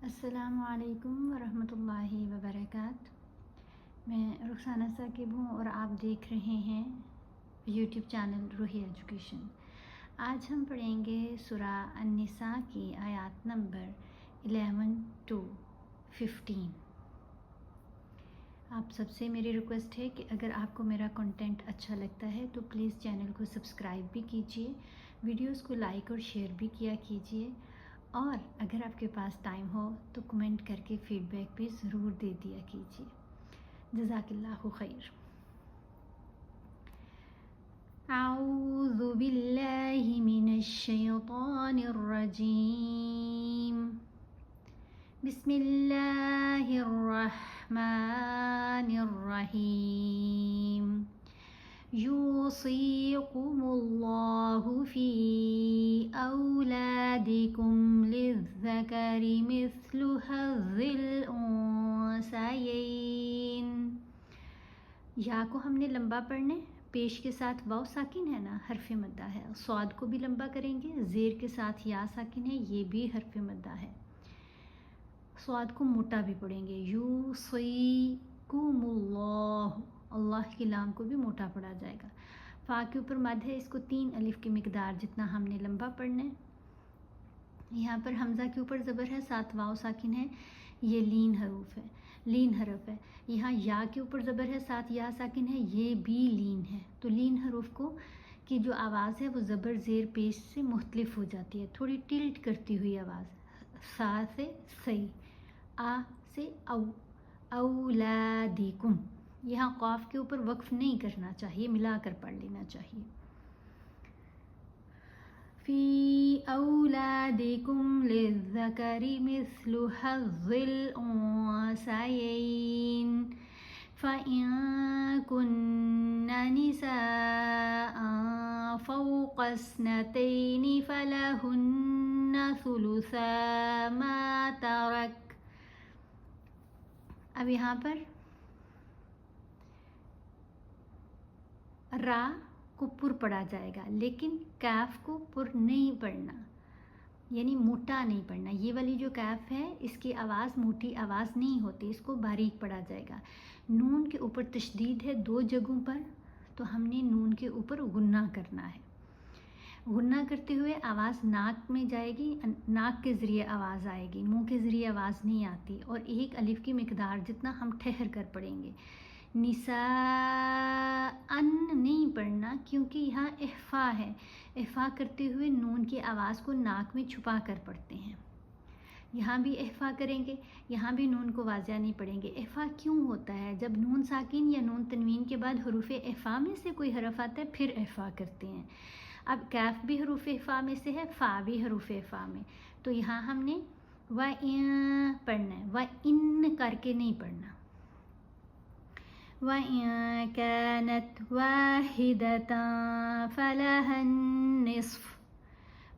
السلام علیکم ورحمۃ اللہ وبرکاتہ۔ میں رخسانہ ثاقب ہوں اور آپ دیکھ رہے ہیں یوٹیوب چینل روحی ایجوکیشن۔ آج ہم پڑھیں گے سورہ النساء کی آیات نمبر 11 to 15۔ آپ سب سے میری ریکویسٹ ہے کہ اگر آپ کو میرا کنٹینٹ اچھا لگتا ہے تو پلیز چینل کو سبسکرائب بھی کیجیے، ویڈیوز کو لائک اور شیئر بھی کیا کیجیے، اور اگر آپ کے پاس ٹائم ہو تو کمنٹ کر کے فیڈ بیک بھی ضرور دے دیا کیجیے۔ جزاک اللہ خیر۔ اعوذ باللہ من الشیطان الرجیم، بسم اللہ الرحمن الرحیم۔ یوصیکم اللہ فی اولادکم للذکر مثل حظ الانثیین۔ یا کو ہم نے لمبا پڑھنا ہے، پیش کے ساتھ واو ساکن ہے نا، حرف مدہ ہے۔ صاد کو بھی لمبا کریں گے، زیر کے ساتھ یا ساکن ہے، یہ بھی حرف مدہ ہے۔ صاد کو موٹا بھی پڑھیں گے، یوصیکم اللہ، اللہ کی لام کو بھی موٹا پڑھا جائے گا۔ فا کے اوپر مد ہے، اس کو 3 الف کی مقدار جتنا ہم نے لمبا پڑھنا ہے۔ یہاں پر حمزہ کے اوپر زبر ہے، ساتھ واو ساکن ہے، یہ لین حرف ہے۔ یہاں یا کے اوپر زبر ہے، ساتھ یا ساکن ہے، یہ بھی لین ہے۔ تو لین حروف کو کی جو آواز ہے وہ زبر زیر پیش سے مختلف ہو جاتی ہے، تھوڑی ٹلٹ کرتی ہوئی آواز۔ سا سے سی، آ سے او، اولادکم۔ یہاں قاف کے اوپر وقف نہیں کرنا چاہیے، ملا کر پڑھ لینا چاہیے۔ فی اولادکم للذکر مثل حظ الانثیین فإن كن نساء فوق اثنتین فلہن ثلثا ما ترک۔ اب یہاں پر را کو پر پڑھا جائے گا، لیکن کیف کو پر نہیں پڑھنا، یعنی موٹا نہیں پڑھنا۔ یہ والی جو کیف ہے اس کی آواز موٹی آواز نہیں ہوتی، اس کو باریک پڑھا جائے گا۔ نون کے اوپر تشدید ہے 2 جگہوں پر، تو ہم نے نون کے اوپر غنہ کرنا ہے۔ غنہ کرتے ہوئے آواز ناک میں جائے گی، ناک کے ذریعے آواز آئے گی، منہ کے ذریعے آواز نہیں آتی، اور 1 الف کی مقدار جتنا ہم ٹھہر کر پڑھیں گے۔ نساءن نہیں پڑھنا کیونکہ یہاں اخفا ہے، اخفا کرتے ہوئے نون کی آواز کو ناک میں چھپا کر پڑھتے ہیں۔ یہاں بھی اخفا کریں گے، یہاں بھی نون کو واضح نہیں پڑھیں گے۔ اخفا کیوں ہوتا ہے؟ جب نون ساکن یا نون تنوین کے بعد حروف اخفا میں سے کوئی حرف آتا ہے پھر اخفا کرتے ہیں۔ اب کیف بھی حروف اخفا میں سے ہے، فا بھی حروف اخفا میں، تو یہاں ہم نے وَإِن پڑھنا ہے، وَإِن کر کے نہیں پڑھنا۔ وَإِن كَانَتْ وَاحِدَةً فَلَهَا النِّصْفُ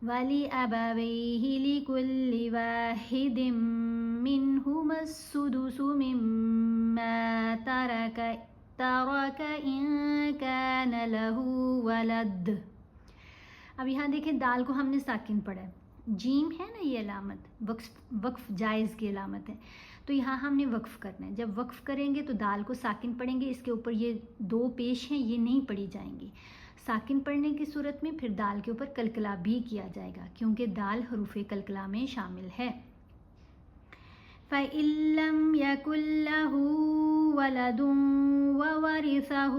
وَلِأَبَوَيْهِ لِكُلِّ وَاحِدٍ مِّنْهُمَا السُّدُسُ مِمَّا تَرَكَ إِن كَانَ لَهُ وَلَدٌ۔ اب یہاں دیکھیں دال کو ہم نے ساکن پڑھا ہے، جیم ہے نا یہ علامت، وقف جائز کی علامت ہے، تو یہاں ہم نے وقف کرنا ہے۔ جب وقف کریں گے تو دال کو ساکن پڑھیں گے، اس کے اوپر یہ 2 پیش ہیں، یہ نہیں پڑھی جائیں گی۔ ساکن پڑھنے کی صورت میں پھر دال کے اوپر کلکلا بھی کیا جائے گا، کیونکہ دال حروف کلکلا میں شامل ہے۔ فَإِن لَّمْ يَكُن لَّهُ وَلَدٌ وَوَرِثَهُ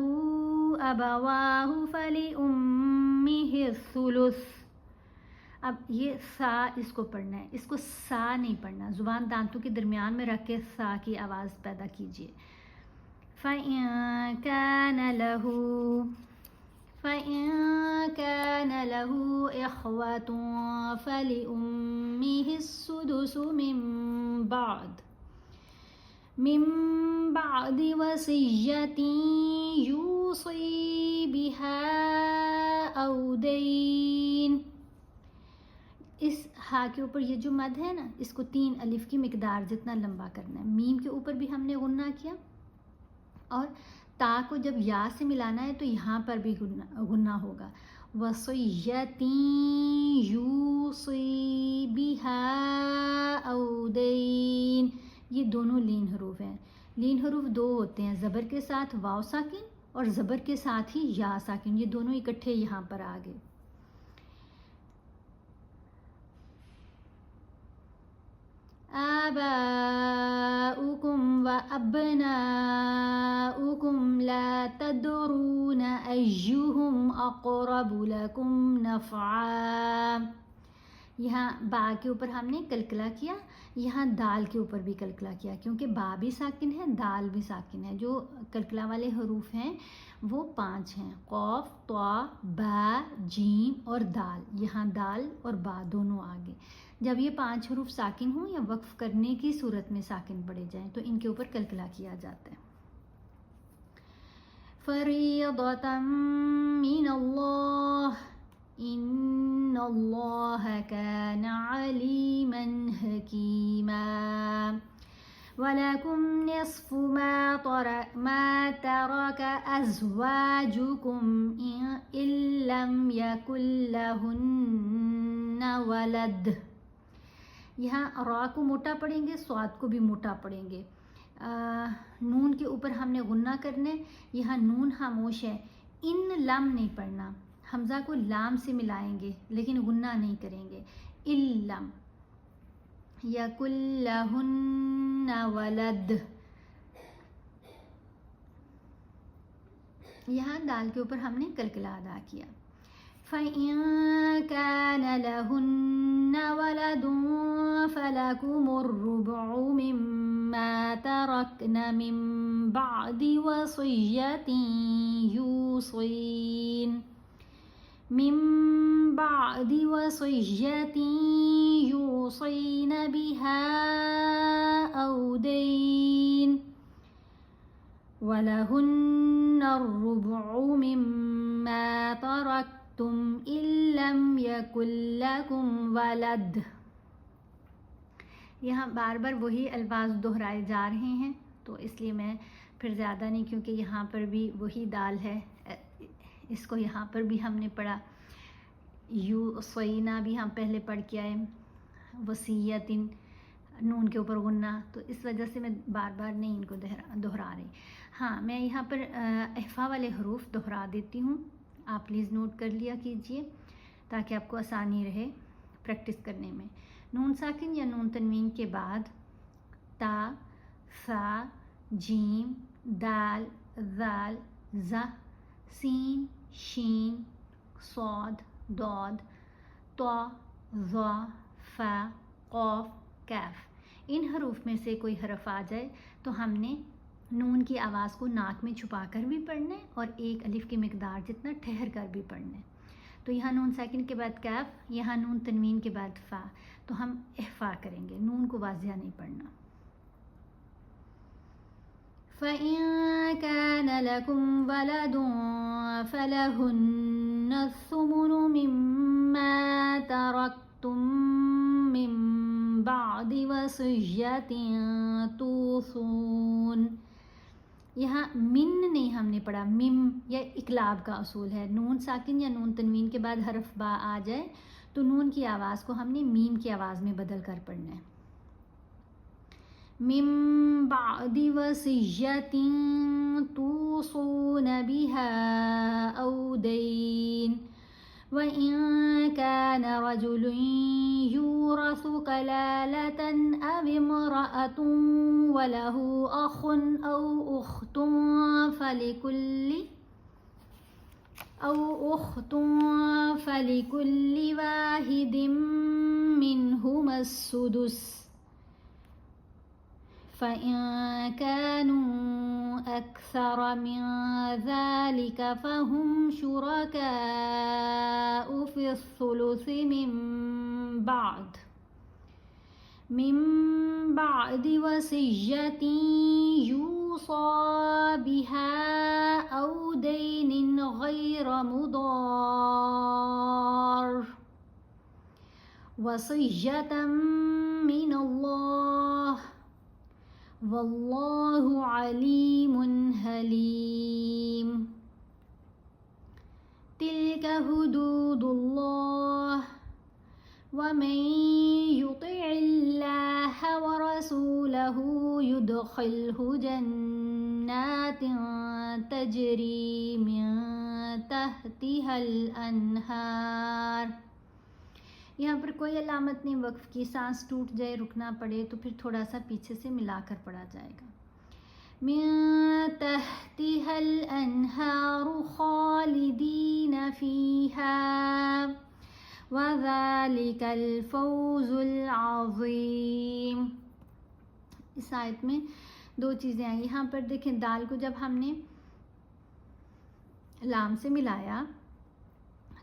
أَبَوَاهُ فَلِأُمِّهِ الثُّلُثُ۔ اب یہ سا اس کو پڑھنا ہے، اس کو سا نہیں پڑھنا، زبان دانتوں کے درمیان میں رکھ کے سا کی آواز پیدا کیجیے۔ فَإِن كَانَ لَهُ إِخْوَةٌ فَلِأُمِّهِ السُّدُسُ من بعد وصية يوصي بها أو دين۔ اس ہا کے اوپر یہ جو مد ہے نا، اس کو 3 الف کی مقدار جتنا لمبا کرنا ہے۔ میم کے اوپر بھی ہم نے غنہ کیا، اور تا کو جب یا سے ملانا ہے تو یہاں پر بھی غنہ ہوگا۔ وصیتی یوصی بہا او دین دونوں لین حروف ہیں. لین حروف دو ہوتے ہیں, زبر کے ساتھ واو ساکن اور زبر کے ساتھ ہی یا ساکن, یہ دونوں اکٹھے یہاں پر آ گئے. آباؤکم و ابناؤکم لا تدرون ایہم اقرب لکم نفعا. یہاں با کے اوپر ہم نے کلکلا کیا, یہاں دال کے اوپر بھی کلکلا کیا, کیونکہ با بھی ساکن ہے دال بھی ساکن ہے. جو کلکلا والے حروف ہیں وہ 5 ہیں, قاف, طا, با, جیم اور دال. یہاں دال اور با دونوں آگے. جب یہ 5 حروف ساکن ہوں یا وقف کرنے کی صورت میں ساکن پڑے جائیں تو ان کے اوپر کلکلا کیا جاتا ہے. فریضۃ من اللہ ان اللہ کان علیما حکیما. وَلَكُمْ نِصْفُ مَا تَرَكَ أَزْوَاجُكُمْ إِن لَّمْ يَكُن لَّهُنَّ وَلَدٌ. یہاں را کو موٹا پڑھیں گے, صاد کو بھی موٹا پڑھیں گے. نون کے اوپر ہم نے غنہ کرنے, یہاں نون خاموش ہے. ان لم نہیں پڑھنا, حمزہ کو لام سے ملائیں گے لیکن غنہ نہیں کریں گے. الم یکن لہن ولد. یہاں دال کے اوپر ہم نے کلکلا ادا کیا. فَإِن كَانَ لَهُنَّ وَلَدٌ فَلَكُمُ الرُّبُعُ مِمَّا تَرَكْنَ مِن بَعْدِ وَصِيَّةٍ يُوصِينَ بِهَا أَوْ دَيْنٍ وَلَهُنَّ الرُّبُعُ مِمَّا تَرَكْتُمْ إِن لَّمْ يَكُن لَّكُمْ وَلَدٌ. یہاں بار بار وہی الفاظ دہرائے جا رہے ہیں تو اس لیے میں پھر زیادہ نہیں, کیونکہ یہاں پر بھی وہی دال ہے, اس کو یہاں پر بھی ہم نے پڑھا. یوصینا بھی ہم پہلے پڑھ کے آئے, وصیت نون کے اوپر غنہ, تو اس وجہ سے میں بار بار نہیں ان کو دہرا رہی. ہاں میں یہاں پر احفا والے حروف دہرا دیتی ہوں, آپ پلیز نوٹ کر لیا کیجئے تاکہ آپ کو آسانی رہے پریکٹس کرنے میں. نون ساکن یا نون تنوین کے بعد تا, ثا, جیم, دال, ذال, ظ, سین, شین, صاد, ضاد, طا, ظا, فا, قاف, کاف. ان حروف میں سے کوئی حرف آ جائے تو ہم نے نون کی آواز کو ناک میں چھپا کر بھی پڑھنا ہے اور ایک الف کی مقدار جتنا ٹھہر کر بھی پڑھنا ہے. تو یہاں نون ساکن کے بعد کاف, یہاں نون تنوین کے بعد فا, تو ہم احفا کریں گے, نون کو واضح نہیں پڑھنا. فَإِن كَانَ لَكُمْ وَلَدٌ فَلَهُنَّ الثُّمُنُ مِمَّا تَرَكْتُم مِّن بَعْدِ وَصِيَّةٍ تُوصُونَ. یہاں من نہیں ہم نے پڑھا, مم یا اقلاب کا اصول ہے. نون ساکن یا نون تنوین کے بعد حرف با آ جائے تو نون کی آواز کو ہم نے میم کی آواز میں بدل کر پڑھنا ہے. من بعد وصیۃ توصون بها او دین وَإِن كَانَ رَجُلٌ يُورَثُ كَلَالَةً أَوِ امْرَأَةٌ وَلَهُ أَخٌ أَوْ أُخْتٌ فَلِكُلِّ وَاحِدٍ مِّنْهُمَا السُّدُسُ فَإِن كَانُوا أَكْثَرَ مِن ذَلِكَ فَهُمْ شُرَكَاءُ فِي الثُّلُثِ مِن بعد وَصِيَّةٍ يُوصَى بِهَا أَوْ دَيْنٍ غَيْرَ مُضَارٍّ وَصِيَّةً مِّنَ اللَّهِ واللہ علیم حلیم. تلک حدود اللہ ومن یطع اللہ ورسولہ ورسوله يدخله جنات تجری من تحتها الانہار. یہاں پر کوئی علامت نہیں وقف کی، سانس ٹوٹ جائے رکنا پڑے تو پھر تھوڑا سا پیچھے سے ملا کر پڑھا جائے گا. من تحتها الانہار خالدین فیہا وذالک الفوز العظیم. اس آیت میں دو چیزیں آئیں. یہاں پر دیکھیں دال کو جب ہم نے لام سے ملایا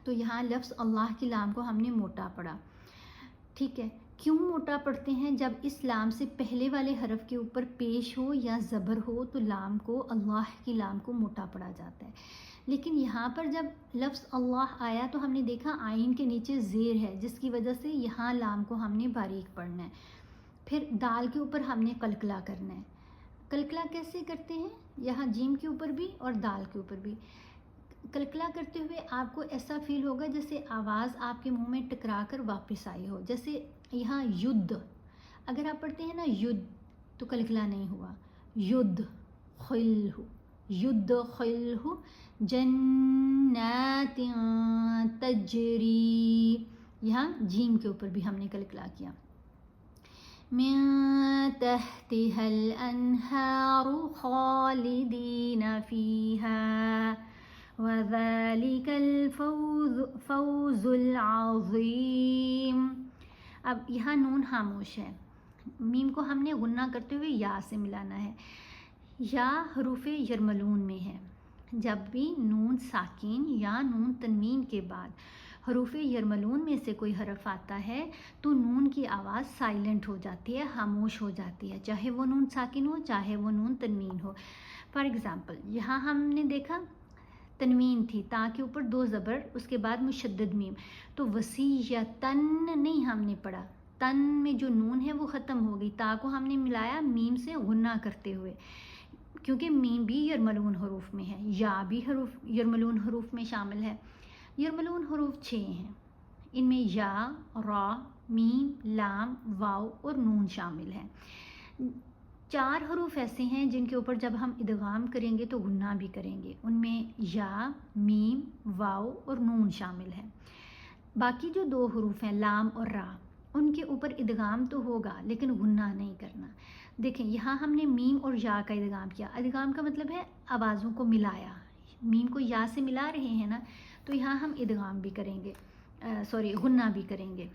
تو یہاں لفظ اللہ کی لام کو ہم نے موٹا پڑھا. ٹھیک ہے، کیوں موٹا پڑھتے ہیں؟ جب اس لام سے پہلے والے حرف کے اوپر پیش ہو یا زبر ہو تو لام کو، اللہ کی لام کو موٹا پڑھا جاتا ہے. لیکن یہاں پر جب لفظ اللہ آیا تو ہم نے دیکھا آئین کے نیچے زیر ہے، جس کی وجہ سے یہاں لام کو ہم نے باریک پڑھنا ہے. پھر دال کے اوپر ہم نے قلقلہ کرنا ہے. قلقلہ کیسے کرتے ہیں؟ یہاں جیم کے اوپر بھی اور دال کے اوپر بھی. قلقلہ کرتے ہوئے آپ کو ایسا فیل ہوگا جیسے آواز آپ کے منہ میں ٹکرا کر واپس آئی ہو. جیسے یہاں ید، اگر آپ پڑھتے ہیں نا ید تو قلقلہ نہیں ہوا. ید خلہ، ید خلہ جنات تجری، یہاں جیم کے اوپر بھی ہم نے قلقلہ کیا. من تحتها الانہار خالدین فیہا وذالک الفوز العظیم. اب یہاں نون خاموش ہے، میم کو ہم نے غنہ کرتے ہوئے یا سے ملانا ہے. یا حروف یرملون میں ہے. جب بھی نون ساکین یا نون تنوین کے بعد حروف یرملون میں سے کوئی حرف آتا ہے تو نون کی آواز سائلنٹ ہو جاتی ہے، خاموش ہو جاتی ہے، چاہے وہ نون ساکن ہو چاہے وہ نون تنوین ہو. فار ایگزامپل یہاں ہم نے دیکھا تنوین تھی، تا کے اوپر دو زبر، اس کے بعد مشدد میم، تو وصیتن نہیں ہم نے پڑھا. تن میں جو نون ہے وہ ختم ہو گئی، تا کو ہم نے ملایا میم سے غنہ کرتے ہوئے، کیونکہ میم بھی یرملون حروف میں ہے، یا بھی حروف یرملون حروف میں شامل ہے. یرملون حروف 6 ہیں، ان میں یا، را، میم، لام، واو اور نون شامل ہیں. 4 حروف ایسے ہیں جن کے اوپر جب ہم ادغام کریں گے تو غنہ بھی کریں گے، ان میں یا، میم، واو اور نون شامل ہیں. باقی جو 2 حروف ہیں لام اور را، ان کے اوپر ادغام تو ہوگا لیکن غنہ نہیں کرنا. دیکھیں یہاں ہم نے میم اور یا کا ادغام کیا. ادغام کا مطلب ہے آوازوں کو ملایا، میم کو یا سے ملا رہے ہیں نا، تو یہاں ہم ادغام بھی کریں گے، غنہ بھی کریں گے.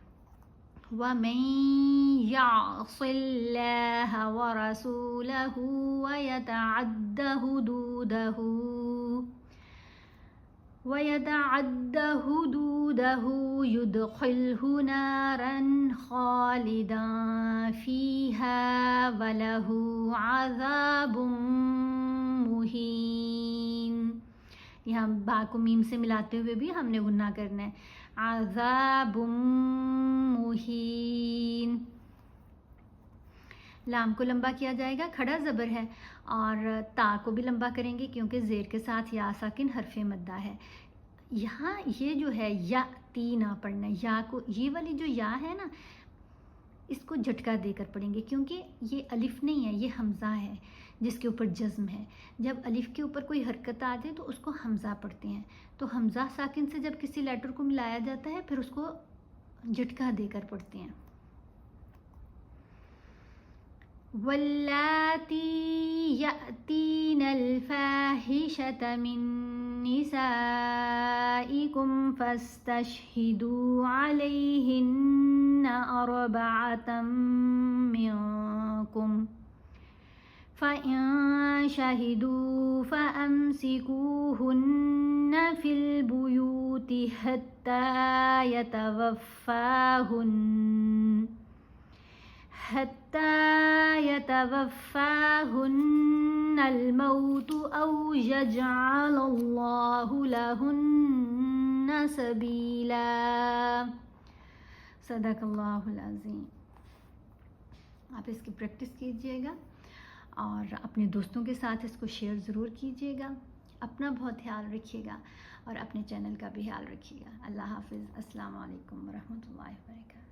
وَمَن يَعْصِ اللَّهَ وَرَسُولَهُ وَيَتَعَدَّ حُدُودَهُ يُدْخِلْهُ نَارًا خَالِدًا فِيهَا وَلَهُ عَذَابٌ مُّهِينٌ. یہاں با کو میم سے ملاتے ہوئے بھی ہم نے غنہ کرنا ہے. عذاب مہین. لام کو لمبا کیا جائے گا، کھڑا زبر ہے، اور تا کو بھی لمبا کریں گے کیونکہ زیر کے ساتھ یا ساکن حرف مدہ ہے. یہاں یہ جو ہے یا تی نہ پڑھنا، یا کو، یہ والی جو یا ہے نا اس کو جھٹکا دے کر پڑھیں گے کیونکہ یہ الف نہیں ہے، یہ حمزہ ہے جس کے اوپر جزم ہے. جب الف کے اوپر کوئی حرکت آ جائے تو اس کو حمزہ پڑھتے ہیں، تو حمزہ ساکن سے جب کسی لیٹر کو ملایا جاتا ہے پھر اس کو جھٹکا دے کر پڑھتے ہیں. واللاتی یأتین الفاحشة من نسائکم فاستشہدوا علیہن أربعة منکم فَإِن شَهِدُوا فَأَمْسِكُوهُنَّ فِي الْبُيُوتِ حَتَّى يَتَوَفَّاهُنَّ الْمَوْتُ أَوْ يَجْعَلَ اللَّهُ لَهُنَّ سَبِيلًا. صدق اللہ العظیم. آپ اس کی پریکٹس کیجئے گا اور اپنے دوستوں کے ساتھ اس کو شیئر ضرور کیجیے گا. اپنا بہت خیال رکھیے گا اور اپنے چینل کا بھی خیال رکھیے گا. اللہ حافظ. السلام علیکم ورحمۃ اللہ وبرکاتہ.